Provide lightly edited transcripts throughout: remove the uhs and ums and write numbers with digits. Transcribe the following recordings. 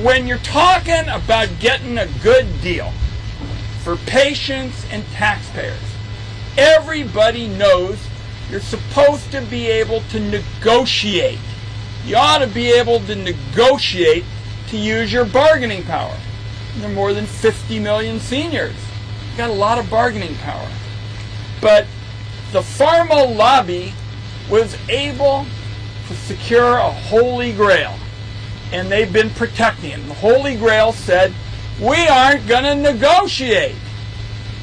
when you're talking about getting a good deal for patients and taxpayers, everybody knows you're supposed to be able to negotiate. You ought to be able to negotiate to use your bargaining power. There are more than 50 million seniors. You've got a lot of bargaining power. But the pharma lobby was able to secure a holy grail, and they've been protecting it. And the Holy Grail said, we aren't going to negotiate.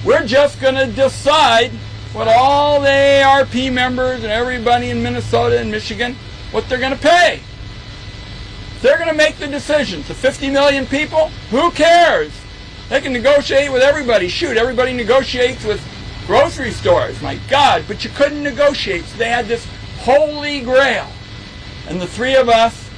We're just going to decide what all the ARP members and everybody in Minnesota and Michigan, what they're going to pay. They're going to make the decisions. The 50 million people, who cares? They can negotiate with everybody. Shoot, everybody negotiates with grocery stores. My God, but you couldn't negotiate. So they had this holy grail. And the three of us,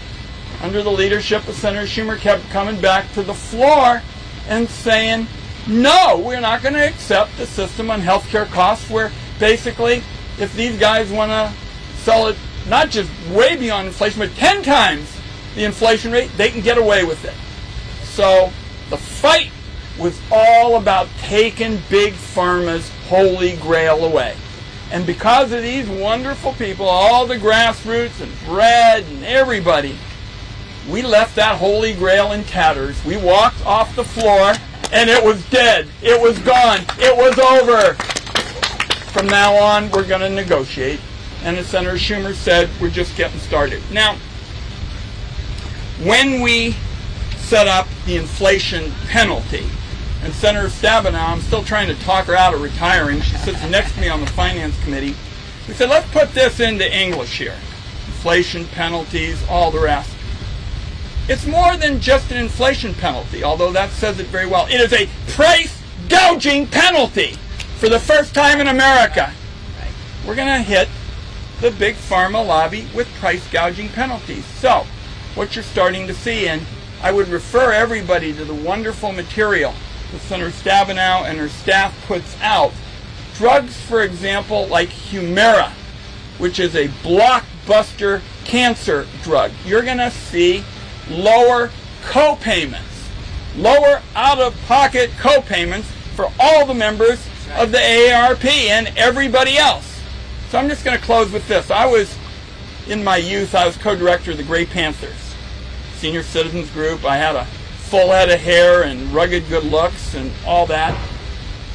under the leadership of Senator Schumer, kept coming back to the floor and saying, no, we're not going to accept the system on health care costs where basically if these guys want to sell it not just way beyond inflation, but 10 times the inflation rate, they can get away with it. So the fight was all about taking Big Pharma's holy grail away. And because of these wonderful people, all the grassroots and Brad and everybody, we left that holy grail in tatters. We walked off the floor and it was dead. It was gone. It was over. From now on, we're going to negotiate. And as Senator Schumer said, we're just getting started. Now, when we set up the inflation penalty, and Senator Stabenow, I'm still trying to talk her out of retiring. She sits next to me on the Finance Committee. We said, let's put this into English here. Inflation penalties, all the rest. It's more than just an inflation penalty, although that says it very well. It is a price gouging penalty for the first time in America. We're going to hit the Big Pharma lobby with price gouging penalties. So, what you're starting to see, and I would refer everybody to the wonderful material that Senator Stabenow and her staff puts out. Drugs, for example, like Humira, which is a blockbuster cancer drug, you're going to see lower co-payments, lower out-of-pocket co-payments for all the members of the AARP and everybody else. So I'm just going to close with this. In my youth, I was co-director of the Gray Panthers, senior citizens group. I had a full head of hair and rugged good looks and all that.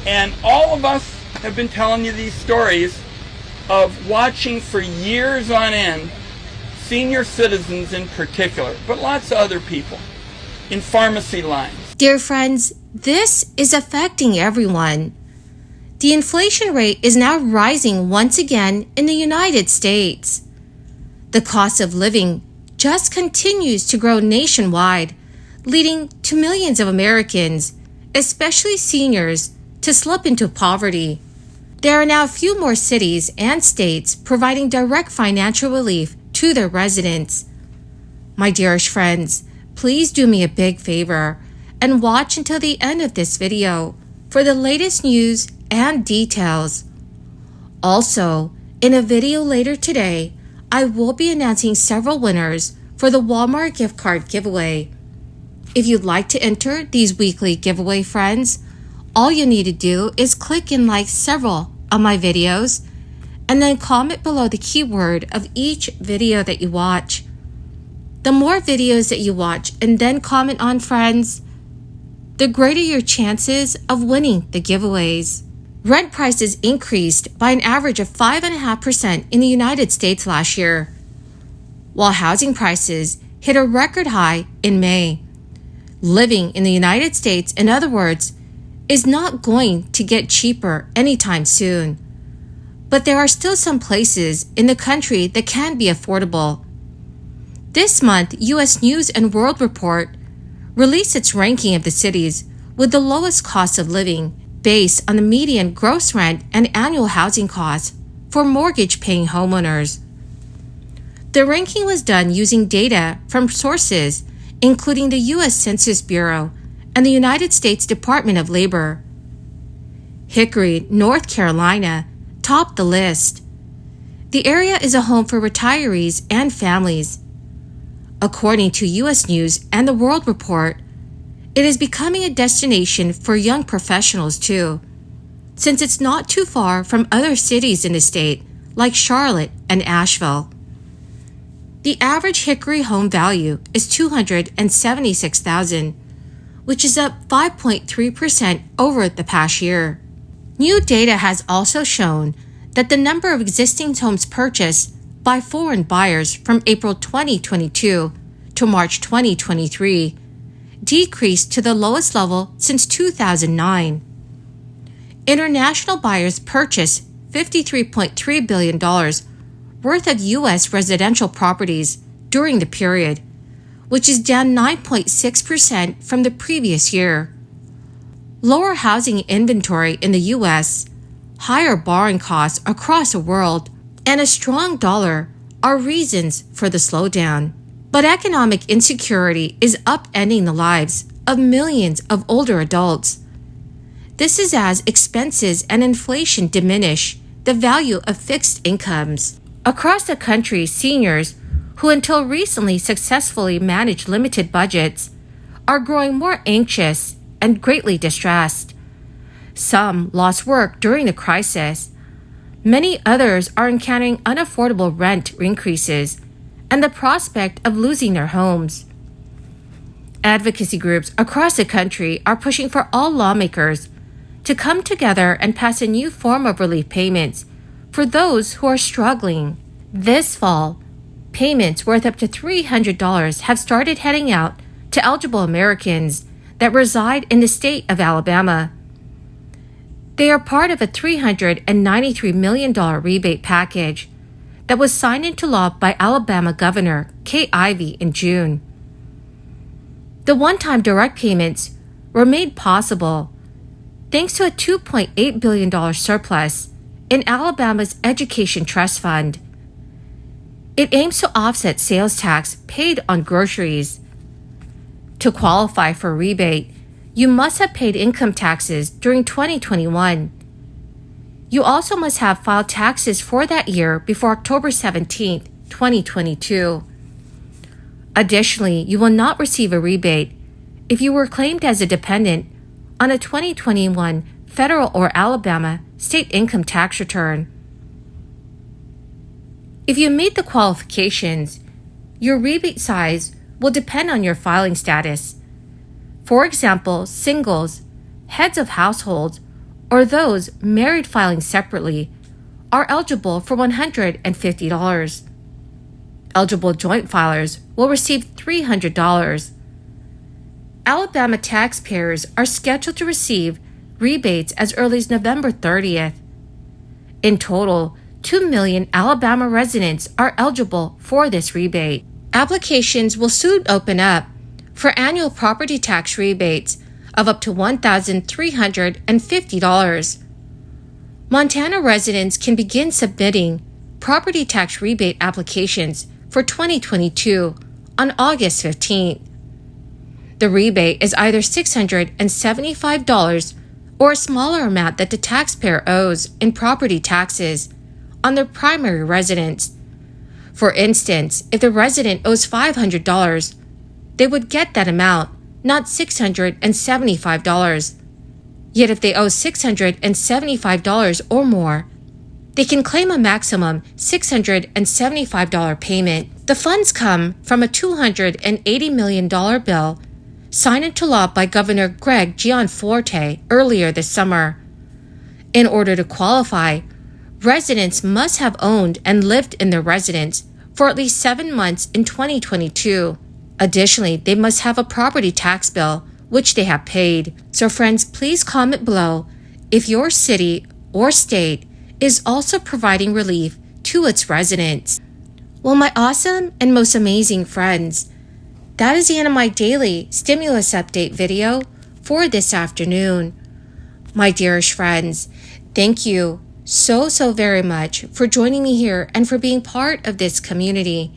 And all of us have been telling you these stories of watching for years on end senior citizens in particular, but lots of other people, in pharmacy lines. Dear friends, this is affecting everyone. The inflation rate is now rising once again in the United States. The cost of living just continues to grow nationwide, leading to millions of Americans, especially seniors, to slip into poverty. There are now a few more cities and states providing direct financial relief to their residents. My dearest friends, please do me a big favor and watch until the end of this video for the latest news and details. Also, in a video later today, I will be announcing several winners for the Walmart gift card giveaway. If you'd like to enter these weekly giveaway, friends, all you need to do is click and like several of my videos and then comment below the keyword of each video that you watch. The more videos that you watch and then comment on, friends, the greater your chances of winning the giveaways. Rent prices increased by an average of 5.5% in the United States last year, while housing prices hit a record high in May. Living in the United States, in other words, is not going to get cheaper anytime soon. But there are still some places in the country that can be affordable. This month, U.S. News and World Report released its ranking of the cities with the lowest cost of living based on the median gross rent and annual housing costs for mortgage-paying homeowners. The ranking was done using data from sources including the U.S. Census Bureau and the United States Department of Labor. Hickory, North Carolina, topped the list. The area is a home for retirees and families. According to U.S. News and the World Report, it is becoming a destination for young professionals too, since it's not too far from other cities in the state like Charlotte and Asheville. The average Hickory home value is $276,000, which is up 5.3% over the past year. New data has also shown that the number of existing homes purchased by foreign buyers from April 2022 to March 2023 decreased to the lowest level since 2009. International buyers purchased $53.3 billion worth of U.S. residential properties during the period, which is down 9.6% from the previous year. Lower housing inventory in the U.S., higher borrowing costs across the world, and a strong dollar are reasons for the slowdown. But economic insecurity is upending the lives of millions of older adults. This is as expenses and inflation diminish the value of fixed incomes. Across the country, seniors who until recently successfully managed limited budgets are growing more anxious and greatly distressed. Some lost work during the crisis. Many others are encountering unaffordable rent increases and the prospect of losing their homes. Advocacy groups across the country are pushing for all lawmakers to come together and pass a new form of relief payments for those who are struggling. This fall, payments worth up to $300 have started heading out to eligible Americans that reside in the state of Alabama. They are part of a $393 million rebate package that was signed into law by Alabama Governor Kay Ivey in June. The one-time direct payments were made possible thanks to a $2.8 billion surplus in Alabama's Education Trust Fund. It aims to offset sales tax paid on groceries. To qualify for a rebate, you must have paid income taxes during 2021. You also must have filed taxes for that year before October 17, 2022. Additionally, you will not receive a rebate if you were claimed as a dependent on a 2021 federal or Alabama state income tax return. If you meet the qualifications, your rebate size will depend on your filing status. For example, singles, heads of households, or those married filing separately are eligible for $150. Eligible joint filers will receive $300. Alabama taxpayers are scheduled to receive rebates as early as November 30th. In total, 2 million Alabama residents are eligible for this rebate. Applications will soon open up for annual property tax rebates of up to $1,350. Montana residents can begin submitting property tax rebate applications for 2022 on August 15th. The rebate is either $675 or a smaller amount that the taxpayer owes in property taxes on their primary residence. For instance, if the resident owes $500, they would get that amount, not $675. Yet if they owe $675 or more, they can claim a maximum $675 payment. The funds come from a $280 million bill signed into law by Governor Greg Gianforte earlier this summer. In order to qualify, residents must have owned and lived in their residence for at least 7 months in 2022. Additionally, they must have a property tax bill, which they have paid. So friends, please comment below if your city or state is also providing relief to its residents. Well, my awesome and most amazing friends, that is the end of my daily stimulus update video for this afternoon. My dearest friends, thank you so very much for joining me here and for being part of this community.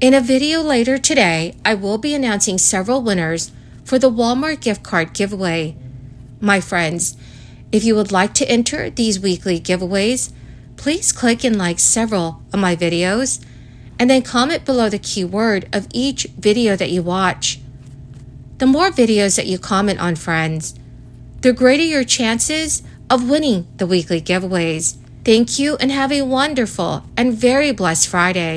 In a video later today, I will be announcing several winners for the Walmart gift card giveaway. My friends, if you would like to enter these weekly giveaways, please click and like several of my videos and then comment below the keyword of each video that you watch. The more videos that you comment on, friends, the greater your chances of winning the weekly giveaways. Thank you and have a wonderful and very blessed Friday.